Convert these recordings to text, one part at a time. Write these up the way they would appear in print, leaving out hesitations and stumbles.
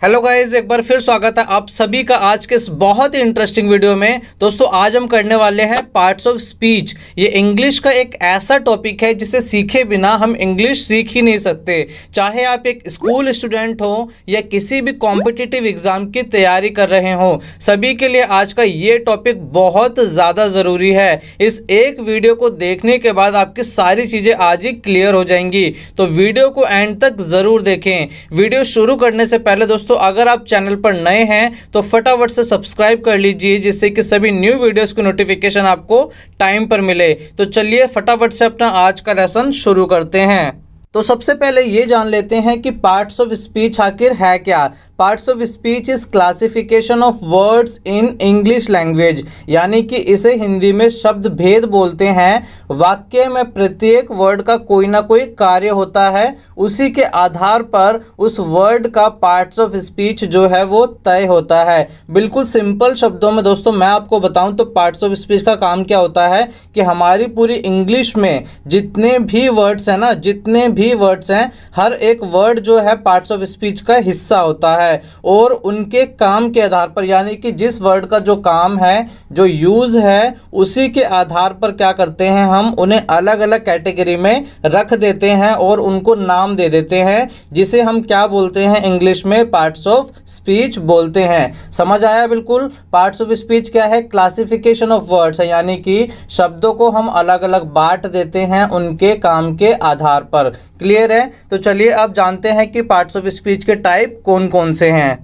Hello guys, एक बार फिर स्वागत है आप सभी का आज के इस बहुत ही इंटरेस्टिंग वीडियो में। दोस्तों आज हम करने वाले हैं पार्ट्स ऑफ स्पीच। ये इंग्लिश का एक ऐसा टॉपिक है जिसे सीखे बिना हम इंग्लिश सीख ही नहीं सकते। चाहे आप एक स्कूल स्टूडेंट हो या किसी भी कॉम्पिटिटिव एग्जाम की तैयारी कर रहे हो, सभी के लिए आज का ये टॉपिक बहुत ज़्यादा ज़रूरी है। इस एक वीडियो को देखने के बाद आपकी सारी चीज़ें आज ही क्लियर हो जाएंगी, तो वीडियो को एंड तक ज़रूर देखें। वीडियो शुरू करने से पहले दोस्तों अगर आप चैनल पर नए हैं तो फटाफट से सब्सक्राइब कर लीजिए, जिससे कि सभी न्यू वीडियोस की नोटिफिकेशन आपको टाइम पर मिले। तो चलिए फटाफट से अपना आज का लेसन शुरू करते हैं। तो सबसे पहले ये जान लेते हैं कि पार्ट्स ऑफ स्पीच आखिर है क्या। Parts of speech is classification of words in English language, यानी कि इसे हिंदी में शब्द भेद बोलते हैं। वाक्य में प्रत्येक वर्ड का कोई ना कोई कार्य होता है, उसी के आधार पर उस वर्ड का पार्ट्स ऑफ स्पीच जो है वो तय होता है। बिल्कुल सिंपल शब्दों में दोस्तों मैं आपको बताऊं तो पार्ट्स ऑफ स्पीच का काम क्या होता है कि हमारी पूरी इंग्लिश में जितने भी वर्ड्स हैं ना, जितने भी वर्ड्स हैं, हर एक वर्ड जो है पार्ट्स ऑफ स्पीच का हिस्सा होता है। और उनके काम के आधार पर, यानी कि जिस वर्ड का जो काम है, जो यूज है, उसी के आधार पर क्या करते हैं, हम उन्हें अलग अलग कैटेगरी में रख देते हैं और उनको नाम दे देते हैं, जिसे हम क्या बोलते हैं इंग्लिश में पार्ट्स ऑफ स्पीच बोलते हैं। समझ आया? बिल्कुल। पार्ट्स ऑफ स्पीच क्या है? क्लासिफिकेशन ऑफ वर्ड्स है, यानी कि शब्दों को हम अलग अलग बांट देते हैं उनके काम के आधार पर। क्लियर है? तो चलिए अब जानते हैं कि पार्ट्स ऑफ स्पीच के टाइप कौन कौन से हैं।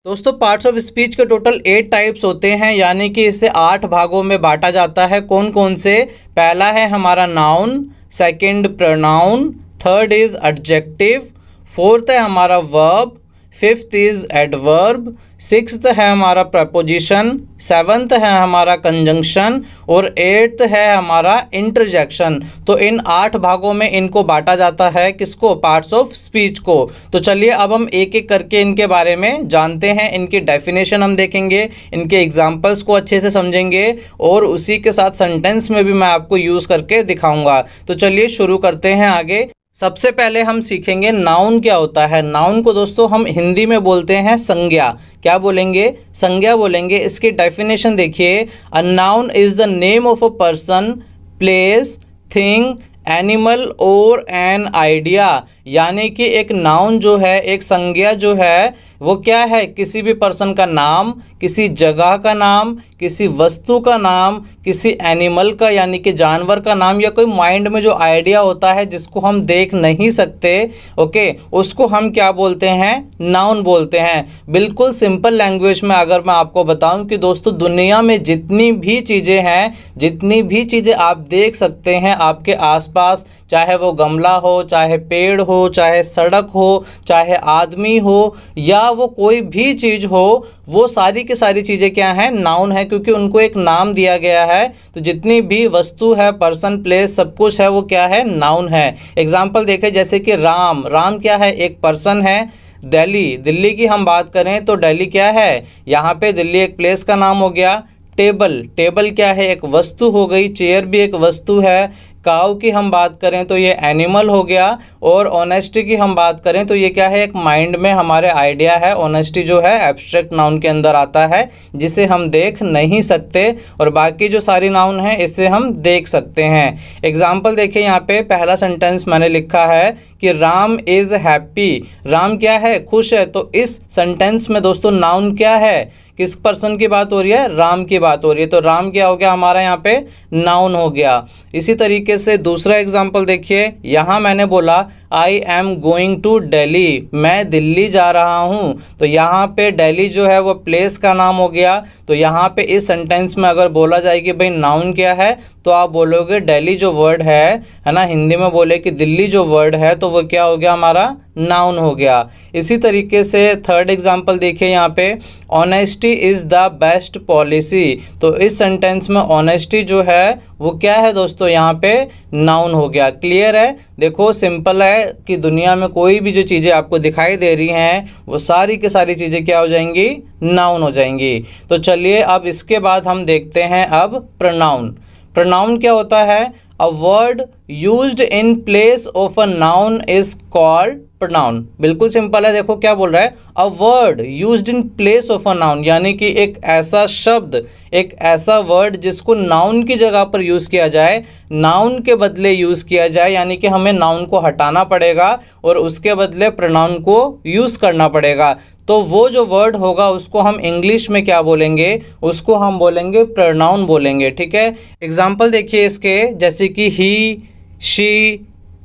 दोस्तों पार्ट्स ऑफ स्पीच के टोटल 8 टाइप्स होते हैं, यानी कि इसे 8 भागों में बांटा जाता है। कौन कौन से? पहला है हमारा noun, second pronoun, third is adjective, fourth है हमारा verb, fifth is adverb, sixth है हमारा प्रपोजिशन, सेवन्थ है हमारा कंजंक्शन और एट्थ है हमारा इंटरजेक्शन। तो इन 8 भागों में इनको बांटा जाता है। किसको? पार्ट्स ऑफ स्पीच को। तो चलिए अब हम एक एक करके इनके बारे में जानते हैं। इनकी डेफिनेशन हम देखेंगे, इनके एग्जाम्पल्स को अच्छे से समझेंगे और उसी के साथ सेंटेंस में भी मैं आपको यूज़ करके दिखाऊंगा। तो चलिए शुरू करते हैं आगे। सबसे पहले हम सीखेंगे नाउन क्या होता है। नाउन को दोस्तों हम हिंदी में बोलते हैं संज्ञा। क्या बोलेंगे? संज्ञा बोलेंगे। इसकी डेफिनेशन देखिए, a noun is the name of a person, place, thing, animal और एन आइडिया। यानी कि एक नाउन जो है, एक संज्ञा जो है, वो क्या है? किसी भी पर्सन का नाम, किसी जगह का नाम, किसी वस्तु का नाम, किसी एनिमल का यानी कि जानवर का नाम, या कोई माइंड में जो आइडिया होता है जिसको हम देख नहीं सकते, ओके, उसको हम क्या बोलते हैं? नाउन बोलते हैं। बिल्कुल सिंपल लैंग्वेज में अगर मैं आपको बताऊं कि दोस्तों दुनिया में जितनी भी चीज़ें हैं, जितनी भी चीज़ें आप देख सकते हैं आपके आसपास, चाहे वो गमला हो, चाहे पेड़ हो, चाहे सड़क हो, चाहे आदमी हो, या वो कोई भी चीज़ हो, वो सारी की सारी चीज़ें क्या हैं? नाउन है, क्योंकि उनको एक नाम दिया गया है। तो जितनी भी वस्तु है, पर्सन, प्लेस, सब कुछ है, वो क्या है? नाउन है। एग्जाम्पल देखें, जैसे कि राम। राम क्या है? एक पर्सन है। दिल्ली, दिल्ली की हम बात करें तो दिल्ली क्या है? यहाँ पे दिल्ली एक प्लेस का नाम हो गया। टेबल, टेबल क्या है? एक वस्तु हो गई। चेयर भी एक वस्तु है। काऊ की हम बात करें तो ये एनिमल हो गया। और ऑनेस्टी की हम बात करें तो ये क्या है? एक माइंड में हमारे आइडिया है। ऑनेस्टी जो है एब्स्ट्रैक्ट नाउन के अंदर आता है, जिसे हम देख नहीं सकते, और बाकी जो सारी नाउन है इसे हम देख सकते हैं। एग्जाम्पल देखिए, यहाँ पे पहला सेंटेंस मैंने लिखा है कि राम इज़ हैप्पी। राम क्या है? खुश है। तो इस सेंटेंस में दोस्तों नाउन क्या है? किस पर्सन की बात हो रही है? राम की बात हो रही है। तो राम क्या हो गया हमारा? यहाँ पे नाउन हो गया। इसी तरीके से दूसरा एग्जाम्पल देखिए, यहाँ मैंने बोला I am going to Delhi, मैं दिल्ली जा रहा हूँ। तो यहाँ पे दिल्ली जो है वो प्लेस का नाम हो गया। तो यहाँ पे इस सेंटेंस में अगर बोला जाए कि भाई नाउन क्या है, तो आप बोलोगे दिल्ली जो वर्ड है ना, हिंदी में बोले कि दिल्ली जो वर्ड है, तो वो क्या हो गया हमारा? नाउन हो गया। इसी तरीके से थर्ड एग्जाम्पल देखिए, यहाँ पे honesty is the best policy. तो इस सेंटेंस में ऑनेस्टी जो है वो क्या है दोस्तों? यहाँ पे नाउन हो गया। क्लियर है? देखो सिंपल है कि दुनिया में कोई भी जो चीज़ें आपको दिखाई दे रही हैं वो सारी की सारी चीज़ें क्या हो जाएंगी? नाउन हो जाएंगी। तो चलिए अब इसके बाद हम देखते हैं अब प्रोनाउन। प्रोनाउन क्या होता है? A word used in place of a noun is called pronoun. बिल्कुल सिंपल है, देखो क्या बोल रहा है, a word used in place of a noun, यानी कि एक ऐसा शब्द, एक ऐसा वर्ड जिसको नाउन की जगह पर यूज़ किया जाए, नाउन के बदले यूज़ किया जाए, यानी कि हमें नाउन को हटाना पड़ेगा और उसके बदले प्रोनाउन को यूज़ करना पड़ेगा। तो वो जो वर्ड होगा उसको हम इंग्लिश में क्या बोलेंगे, उसको हम बोलेंगे प्रोनाउन बोलेंगे। ठीक है, एग्जाम्पल देखिए इसके, जैसे कि ही, शी,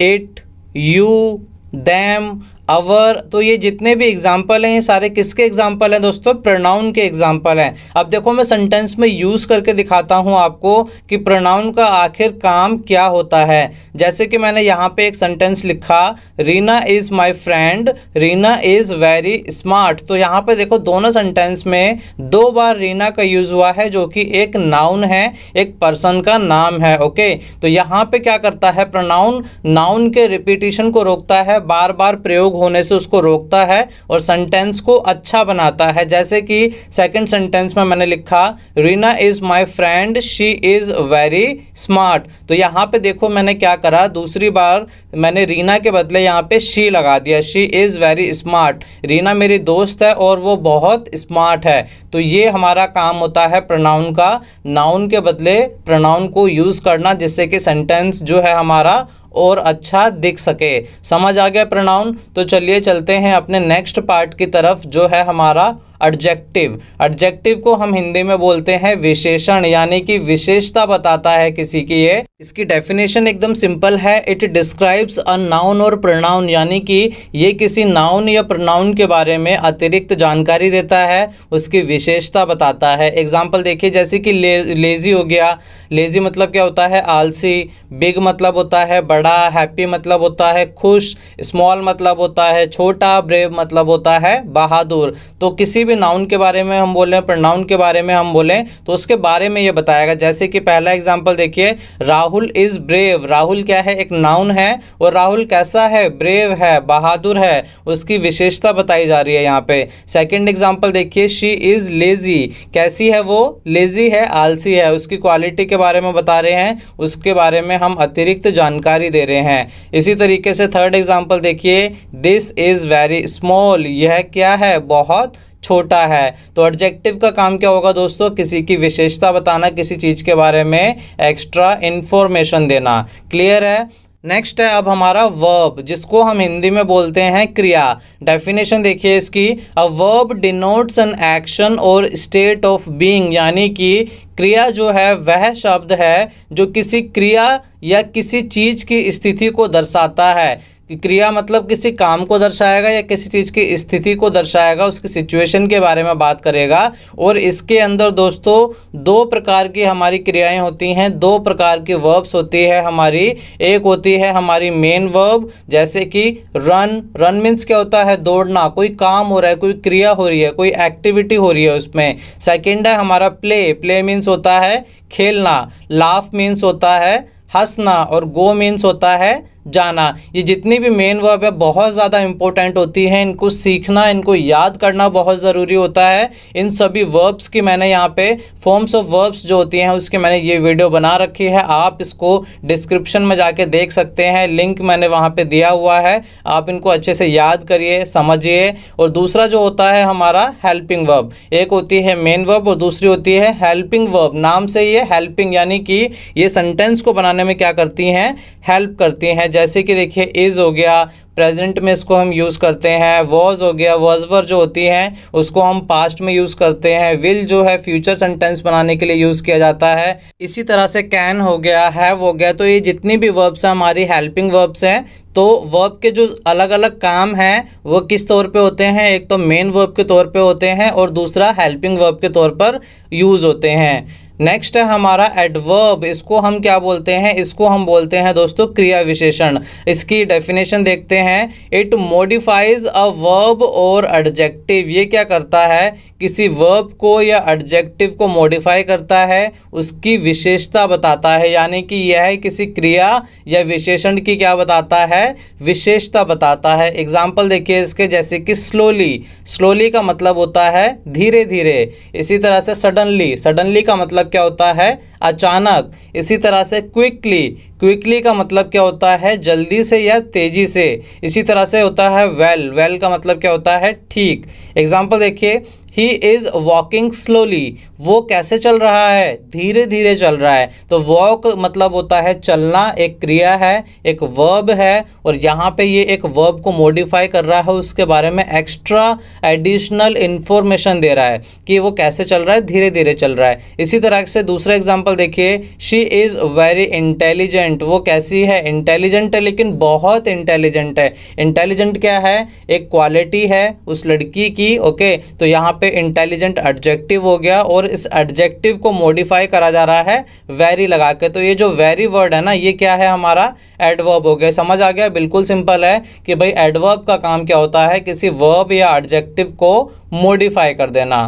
इट, यू, देम, अवर। तो ये जितने भी एग्जाम्पल हैं ये सारे किसके एग्जाम्पल हैं दोस्तों, प्रोनाउन के एग्जाम्पल हैं। अब देखो मैं सेंटेंस में यूज़ करके दिखाता हूँ आपको कि प्रोनाउन का आखिर काम क्या होता है। जैसे कि मैंने यहाँ पे एक सेंटेंस लिखा, Reena is my friend, Reena is very smart. तो यहाँ पे देखो दोनों सेंटेंस में 2 बार रीना का यूज़ हुआ है, जो कि एक नाउन है, एक पर्सन का नाम है। ओके, तो यहाँ पे क्या करता है प्रोनाउन, नाउन के रिपीटिशन को रोकता है, बार बार प्रयोग होने से उसको रोकता है और सेंटेंस को अच्छा बनाता है। जैसे कि सेकंड सेंटेंस में मैंने लिखा, Reena is my friend, she is very smart. तो यहाँ पे देखो मैंने क्या करा, दूसरी बार मैंने रीना के बदले यहाँ पे शी लगा दिया, she is very smart. Reena मेरी दोस्त है और वो बहुत स्मार्ट है। तो ये हमारा काम होता है प्रोनाउन का, नाउन के बदले प्रोनाउन को यूज करना, जिससे कि सेंटेंस जो है हमारा और अच्छा दिख सके। समझ आ गया प्रोनाउन? तो चलिए चलते हैं अपने नेक्स्ट पार्ट की तरफ, जो है हमारा एडजेक्टिव। एडजेक्टिव को हम हिंदी में बोलते हैं विशेषण, यानी कि विशेषता बताता है किसी की। ये इसकी डेफिनेशन एकदम सिंपल है, इट डिस्क्राइब्स अ नाउन और प्रोनाउन, यानी कि ये किसी नाउन या प्रोनाउन के बारे में अतिरिक्त जानकारी देता है, उसकी विशेषता बताता है। एग्जाम्पल देखिए, जैसे कि लेजी हो गया, लेजी मतलब क्या होता है, आलसी। बिग मतलब होता है बड़ा, हैप्पी मतलब होता है खुश, स्मॉल मतलब होता है छोटा, ब्रेव मतलब होता है बहादुर। तो किसी भी नाउन के बारे में हम बोलें, प्रोनाउन के बारे में हम बोलें, तो उसके बारे में ये बताएगा। जैसे कि पहला एग्जांपल देखिए, राहुल इज ब्रेव। राहुल क्या है, एक नाउन है, और राहुल कैसा है, ब्रेव है, बहादुर है, उसकी विशेषता बताई जा रही है यहाँ पे। सेकंड एग्जांपल देखिए, शी इज लेजी। कैसी है वो, लेजी है, आलसी है, उसकी क्वालिटी के बारे में बता रहे हैं, उसके बारे में हम अतिरिक्त जानकारी दे रहे हैं। इसी तरीके से थर्ड एग्जांपल देखिए, दिस इज वेरी स्मॉल। यह क्या है, बहुत छोटा है। तो एडजेक्टिव का काम क्या होगा दोस्तों, किसी की विशेषता बताना, किसी चीज के बारे में एक्स्ट्रा इंफॉर्मेशन देना। क्लियर है? नेक्स्ट है अब हमारा वर्ब, जिसको हम हिंदी में बोलते हैं क्रिया। डेफिनेशन देखिए इसकी, a verb denotes an action और स्टेट ऑफ बीइंग, यानी कि क्रिया जो है वह शब्द है जो किसी क्रिया या किसी चीज की स्थिति को दर्शाता है। क्रिया मतलब किसी काम को दर्शाएगा या किसी चीज़ की स्थिति को दर्शाएगा, उसकी सिचुएशन के बारे में बात करेगा। और इसके अंदर दोस्तों 2 प्रकार की हमारी क्रियाएं होती हैं, 2 प्रकार की वर्ब्स होती है हमारी। एक होती है हमारी मेन वर्ब, जैसे कि रन। रन मीन्स क्या होता है, दौड़ना, कोई काम हो रहा है, कोई क्रिया हो रही है, कोई एक्टिविटी हो रही है उसमें। सेकेंड है हमारा प्ले। प्ले मीन्स होता है खेलना। लाफ मीन्स होता है हंसना, और गो मीन्स होता है जाना। ये जितनी भी मेन वर्ब है बहुत ज़्यादा इंपॉर्टेंट होती हैं, इनको सीखना, इनको याद करना बहुत ज़रूरी होता है। इन सभी वर्ब्स की मैंने यहाँ पे फॉर्म्स ऑफ वर्ब्स जो होती हैं उसकी मैंने ये वीडियो बना रखी है, आप इसको डिस्क्रिप्शन में जाके देख सकते हैं, लिंक मैंने वहाँ पे दिया हुआ है। आप इनको अच्छे से याद करिए, समझिए। और दूसरा जो होता है हमारा हेल्पिंग वर्ब, एक होती है मेन वर्ब और दूसरी होती है हेल्पिंग वर्ब। नाम से ये हेल्पिंग, यानी कि ये सेंटेंस को बनाने में क्या करती हैं, हेल्प करती हैं। जैसे कि देखिए, इज हो गया, प्रेजेंट में इसको हम यूज़ करते हैं। वॉज हो गया, वॉज वर जो होती हैं उसको हम पास्ट में यूज़ करते हैं। विल जो है फ्यूचर सेंटेंस बनाने के लिए यूज़ किया जाता है। इसी तरह से कैन हो गया, हैव हो गया। तो ये जितनी भी वर्ब्स हैं हमारी हेल्पिंग वर्ब्स हैं। तो वर्ब के जो अलग अलग काम हैं वो किस तौर पे होते हैं, एक तो मेन वर्ब के तौर पे होते हैं और दूसरा हेल्पिंग वर्ब के तौर पर यूज़ होते हैं। नेक्स्ट है हमारा एडवर्ब। इसको हम क्या बोलते हैं, इसको हम बोलते हैं दोस्तों क्रिया विशेषण। इसकी डेफिनेशन देखते हैं, इट मॉडिफाइज अ वर्ब और एडजेक्टिव। ये क्या करता है, किसी वर्ब को या एडजेक्टिव को मॉडिफाई करता है, उसकी विशेषता बताता है। यानी कि यह किसी क्रिया या विशेषण की क्या बताता है, विशेषता बताता है। एग्जाम्पल देखिए इसके, जैसे कि स्लोली। स्लोली का मतलब होता है धीरे धीरे। इसी तरह से सडनली। सडनली का मतलब क्या होता है, अचानक। इसी तरह से क्विकली। क्विकली का मतलब क्या होता है, जल्दी से या तेजी से। इसी तरह से होता है वेल, वेल का मतलब क्या होता है, ठीक। एग्जाम्पल देखिए, ही इज वॉकिंग स्लोली, वो कैसे चल रहा है, धीरे धीरे चल रहा है। तो वॉक मतलब होता है चलना, एक क्रिया है, एक वर्ब है, और यहाँ पे ये एक वर्ब को मॉडिफाई कर रहा है, उसके बारे में एक्स्ट्रा एडिशनल इंफॉर्मेशन दे रहा है कि वो कैसे चल रहा है, धीरे धीरे चल रहा है। इसी तरह से दूसरा एग्जाम्पल देखिए, शी इज़ वेरी इंटेलिजेंट, वो कैसी है, इंटेलिजेंट है, लेकिन बहुत इंटेलिजेंट है। इंटेलिजेंट क्या है, एक क्वालिटी है उस लड़की की, ओके। तो यहाँ पे इंटेलिजेंट एडजेक्टिव हो गया, और इस एडजेक्टिव को मॉडिफाई करा जा रहा है वेरी लगा के। तो ये जो वेरी वर्ड है ना, ये क्या है, हमारा एडवर्ब हो गया। समझ आ गया, बिल्कुल सिंपल है कि भाई एडवर्ब का काम क्या होता है, किसी वर्ब या एडजेक्टिव को मॉडिफाई कर देना।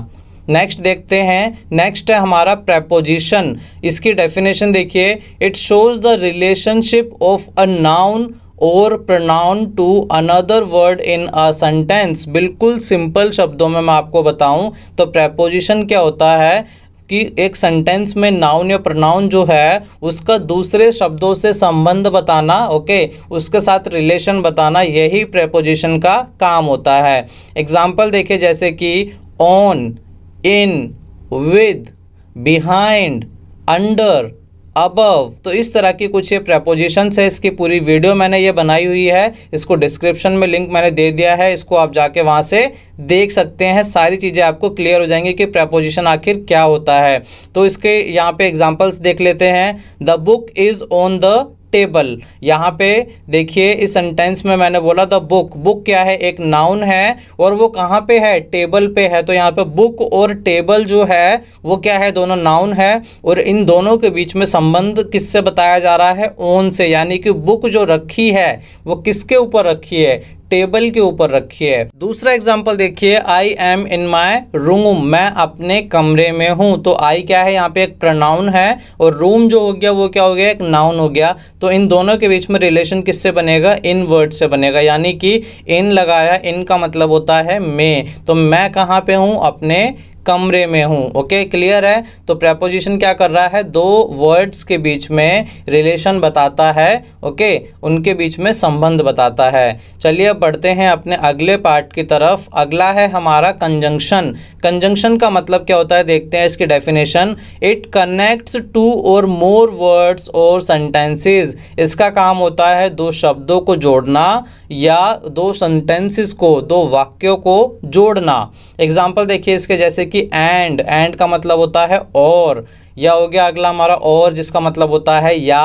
नेक्स्ट देखते हैं, नेक्स्ट है हमारा प्रेपोजिशन। इसकी डेफिनेशन देखिए, it shows the relationship of a noun और pronoun to another word in a sentence. बिल्कुल सिंपल शब्दों में मैं आपको बताऊं तो प्रेपोजिशन क्या होता है कि एक सेंटेंस में नाउन या प्रोनाउन जो है उसका दूसरे शब्दों से संबंध बताना, ओके, उसके साथ रिलेशन बताना, यही प्रेपोजिशन का काम होता है। एग्जाम्पल देखिए, जैसे कि on, in, with, behind, under, above. तो इस तरह की कुछ ये प्रेपोजिशंस है। इसकी पूरी वीडियो मैंने ये बनाई हुई है, इसको डिस्क्रिप्शन में लिंक मैंने दे दिया है, इसको आप जाके वहाँ से देख सकते हैं। सारी चीज़ें आपको क्लियर हो जाएंगी कि प्रेपोजिशन आखिर क्या होता है। तो इसके यहाँ पे एग्जांपल्स देख लेते हैं। The book is on the table. यहाँ पे देखिए, इस सेंटेंस में मैंने बोला द बुक, बुक क्या है, एक नाउन है, और वो कहाँ पे है, टेबल पे है। तो यहाँ पे बुक और टेबल जो है वो क्या है, दोनों नाउन है, और इन दोनों के बीच में संबंध किससे बताया जा रहा है, ऑन से। यानी कि बुक जो रखी है वो किसके ऊपर रखी है, टेबल के ऊपर रखी है। दूसरा एग्जाम्पल देखिए, I am in my room, मैं अपने कमरे में हूँ। तो आई क्या है, यहाँ पे एक प्रोनाउन है, और रूम जो हो गया वो क्या हो गया, एक नाउन हो गया। तो इन दोनों के बीच में रिलेशन किससे बनेगा, इन वर्ड से बनेगा। यानी कि इन लगाया, इन का मतलब होता है मैं, तो मैं कहाँ पे हूँ, अपने कमरे में हूँ। ओके, क्लियर है। तो प्रेपोजिशन क्या कर रहा है, दो वर्ड्स के बीच में रिलेशन बताता है, ओके, उनके बीच में संबंध बताता है। चलिए अब बढ़ते हैं अपने अगले पार्ट की तरफ। अगला है हमारा कंजंक्शन। कंजंक्शन का मतलब क्या होता है, देखते हैं इसकी डेफिनेशन। इट कनेक्ट्स टू और मोर वर्ड्स और सेंटेंसेस। इसका काम होता है दो शब्दों को जोड़ना या दो सेंटेंसेस को, दो वाक्यों को जोड़ना। एग्जाम्पल देखिए इसके, जैसे कि एंड, एंड का मतलब होता है और, या हो गया अगला हमारा और, जिसका मतलब होता है या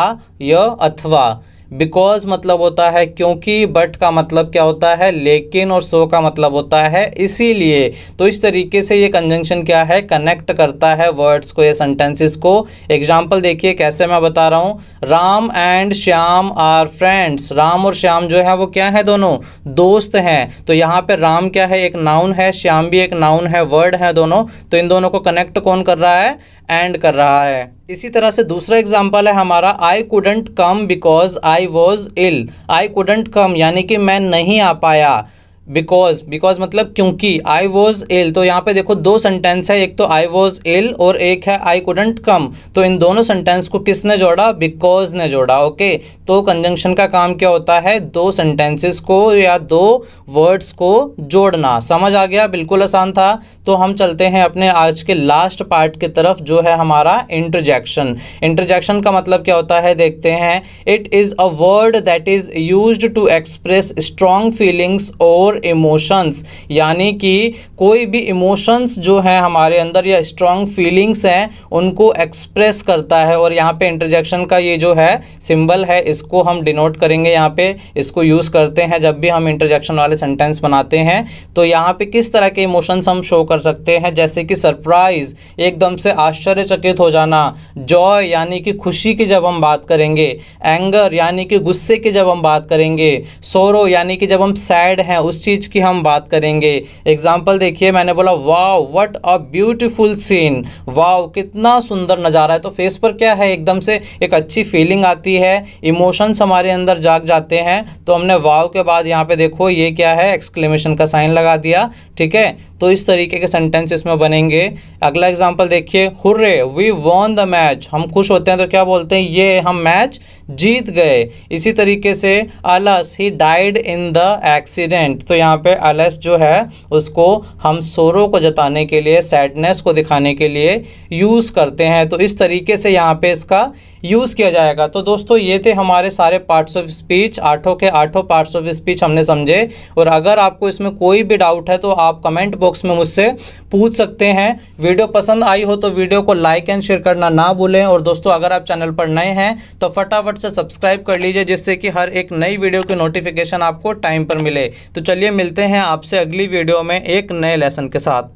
अथवा। बिकॉज मतलब होता है क्योंकि, बट का मतलब क्या होता है, लेकिन, और सो का मतलब होता है इसीलिए। तो इस तरीके से ये कंजंक्शन क्या है, कनेक्ट करता है वर्ड्स को या सेंटेंसेस को। एग्जाम्पल देखिए कैसे मैं बता रहा हूँ। Ram and Shyam are friends. Ram और श्याम जो है वो क्या है, दोनों दोस्त हैं। तो यहाँ पे राम क्या है, एक नाउन है, श्याम भी एक नाउन है, वर्ड है दोनों। तो इन दोनों को कनेक्ट कौन कर रहा है, एंड कर रहा है। इसी तरह से दूसरा एग्जाम्पल है हमारा, I couldn't come because I was ill. I couldn't come यानी कि मैं नहीं आ पाया, बिकॉज मतलब क्योंकि, आई वॉज इल। तो यहाँ पे देखो दो सेंटेंस है, एक तो आई वॉज इल और एक है आई कुडंट कम। तो इन दोनों सेंटेंस को किसने जोड़ा, बिकॉज ने जोड़ा। ओके, तो कंजंक्शन का काम क्या होता है, दो सेंटेंसेस को या दो वर्ड्स को जोड़ना। समझ आ गया, बिल्कुल आसान था। तो हम चलते हैं अपने आज के लास्ट पार्ट की तरफ, जो है हमारा इंटरजेक्शन। इंटरजेक्शन का मतलब क्या होता है, देखते हैं। It is a word that is used to express strong feelings और इमोशंस। यानी कि कोई भी इमोशंस जो है हमारे अंदर या स्ट्रॉन्ग फीलिंग्स हैं उनको एक्सप्रेस करता है। और यहाँ पे इंटरजेक्शन का ये जो है सिंबल है, इसको हम डिनोट करेंगे, यहाँ पे इसको यूज़ करते हैं जब भी हम इंटरजेक्शन वाले सेंटेंस बनाते हैं। तो यहाँ पे किस तरह के इमोशंस हम शो कर सकते हैं, जैसे कि सरप्राइज, एकदम से आश्चर्यचकित हो जाना, जॉय यानी कि खुशी की जब हम बात करेंगे, एंगर यानी कि गुस्से की जब हम बात करेंगे, सोरो यानी कि जब हम सैड हैं उस चीज़ की हम बात करेंगे। एग्जाम्पल देखिए, मैंने बोला वाव व्हाट अ ब्यूटीफुल सीन, वाव कितना सुंदर नज़ारा है। तो फेस पर क्या है, एकदम से एक अच्छी फीलिंग आती है, इमोशंस हमारे अंदर जाग जाते हैं। तो हमने वाव के बाद यहाँ पे देखो ये क्या है, एक्सक्लेमेशन का साइन लगा दिया, ठीक है। तो इस तरीके के सेंटेंस इसमें बनेंगे। अगला एग्जाम्पल देखिए, hurray we won the match. हम खुश होते हैं तो क्या बोलते हैं, ये हम मैच जीत गए। इसी तरीके से alas, he died in the accident. तो यहाँ पे अलस जो है उसको हम सोरो को जताने के लिए, सैडनेस को दिखाने के लिए यूज़ करते हैं। तो इस तरीके से यहाँ पे इसका यूज़ किया जाएगा। तो दोस्तों ये थे हमारे सारे पार्ट्स ऑफ स्पीच, आठों के आठों पार्ट्स ऑफ स्पीच हमने समझे। और अगर आपको इसमें कोई भी डाउट है तो आप कमेंट बॉक्स में मुझसे पूछ सकते हैं। वीडियो पसंद आई हो तो वीडियो को लाइक एंड शेयर करना ना भूलें। और दोस्तों अगर आप चैनल पर नए हैं तो फटाफट से सब्सक्राइब कर लीजिए, जिससे कि हर एक नई वीडियो की नोटिफिकेशन आपको टाइम पर मिले। तो चलिए मिलते हैं आपसे अगली वीडियो में एक नए लेसन के साथ।